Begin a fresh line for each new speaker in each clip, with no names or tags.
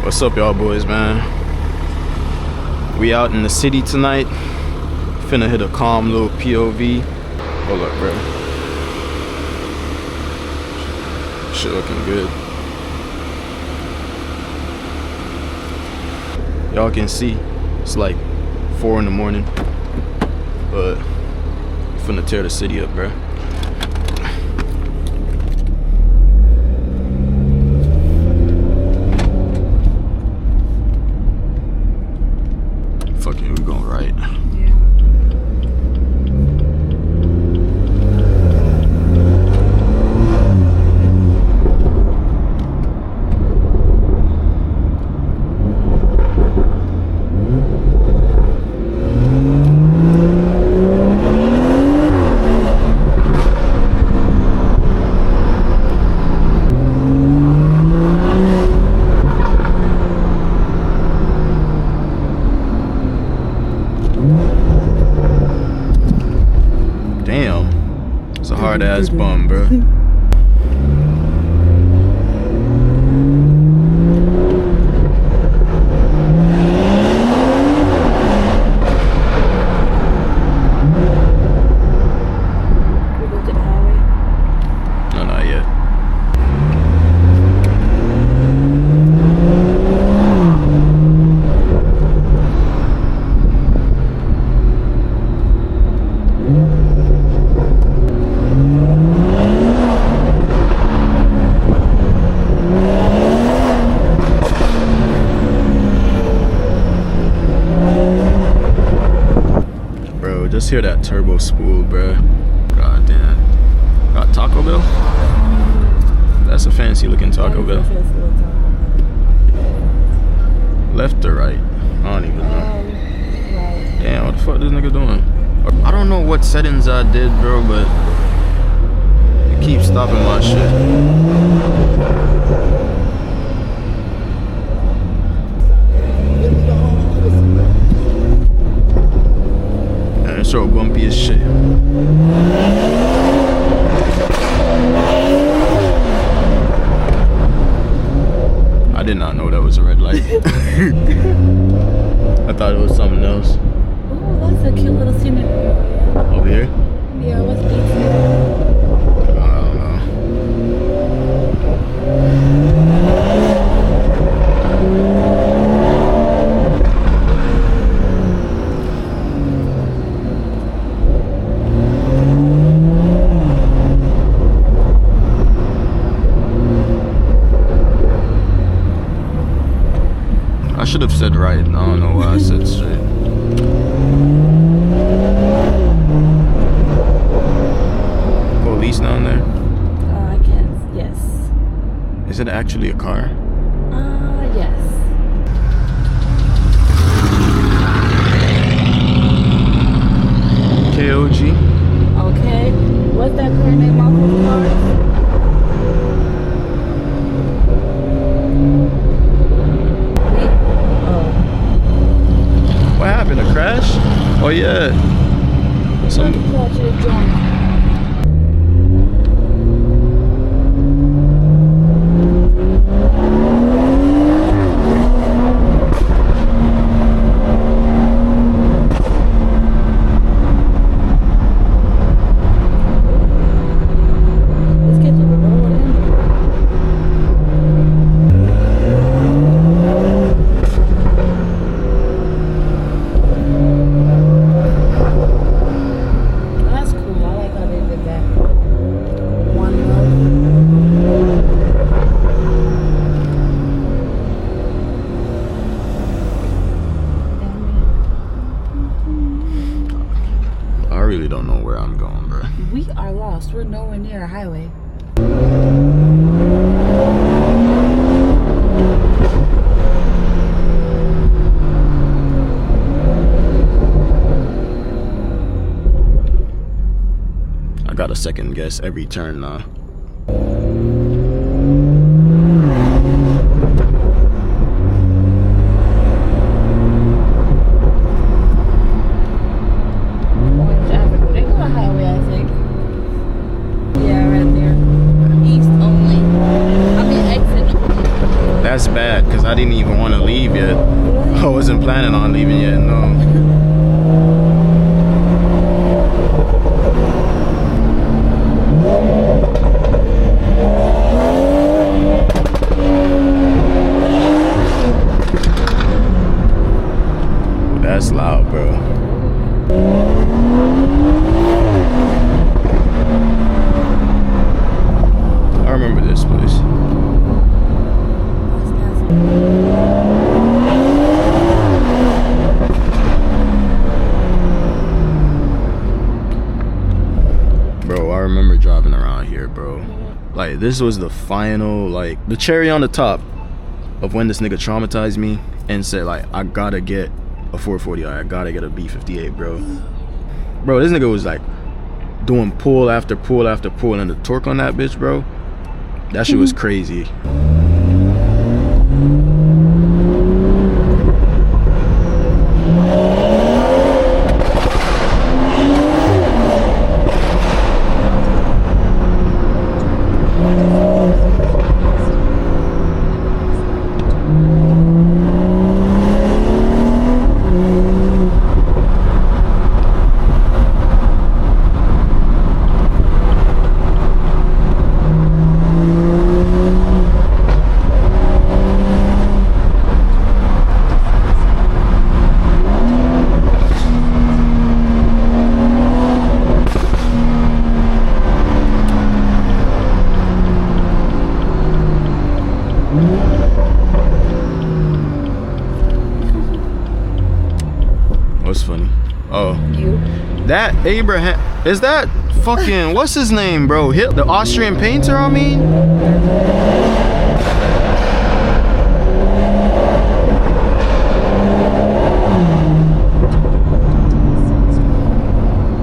What's up, y'all boys, man? We out in the city tonight. Finna hit a calm little POV. Hold up, bro. Shit looking good. Y'all can see it's like 4 in the morning, but finna tear the city up, bro. Fuck it, we going right. Damn, it's a hard ass bum, bro. No, not yet. Just hear that turbo spool, bro. God damn. Got Taco Bell? That's a fancy looking Taco Bell. Left or right? I don't even know. Damn, what the fuck this nigga doing? I don't know what settings I did, bro, but it keeps stopping my shit. So bumpy as shit. I did not know that was a red light. I thought it was something else.
Oh, that's a cute little cement.
Over here?
Yeah, what's the detail?
I don't know. I should have said right. I don't know why I said straight. Police down there?
I guess, yes.
Is it actually a car?
Yes.
KOG?
Okay. What's that car name off of the cars?
What happened? A crash? Oh yeah. Some. I really don't know where I'm going, bro.
We are lost. We're nowhere near a highway.
I got a second guess every turn now. That's bad, because I didn't even want to leave yet. I wasn't planning on leaving yet, no. Ooh, that's loud, bro. I remember this place. Bro, I remember driving around here, bro. Like, this was the final, like, the cherry on the top of when this nigga traumatized me and said, like, I gotta get a 440i, I gotta get a B58, bro. Bro, this nigga was like doing pull after pull after pull, and the torque on that bitch, bro, that shit was crazy. What's funny? Oh,
You.
that Abraham, is that fucking, what's his name, bro? The Austrian painter, I mean?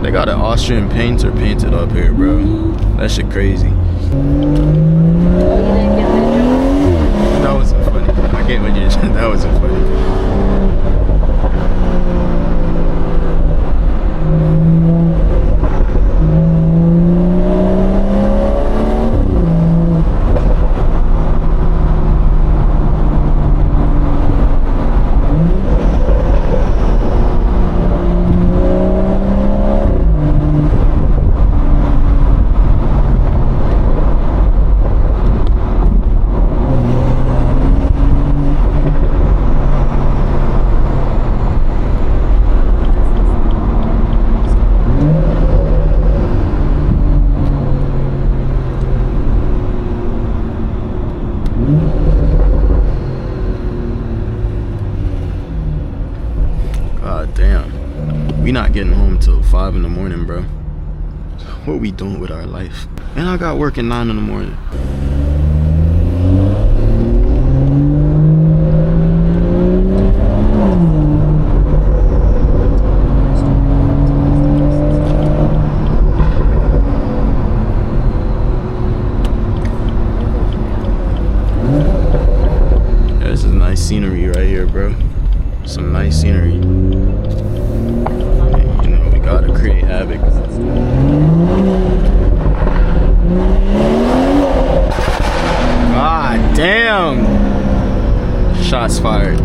They got an Austrian painter painted up here, bro. That shit crazy.
Oh, you didn't get that joke?
That wasn't funny. I get what you're saying. That wasn't funny. God damn. We not getting home till 5 in the morning, bro. What we doing with our life? And I got work at 9 in the morning. Yeah, this is nice scenery right here, bro. Some nice scenery. And, you know, we gotta create havoc. God damn! Shots fired.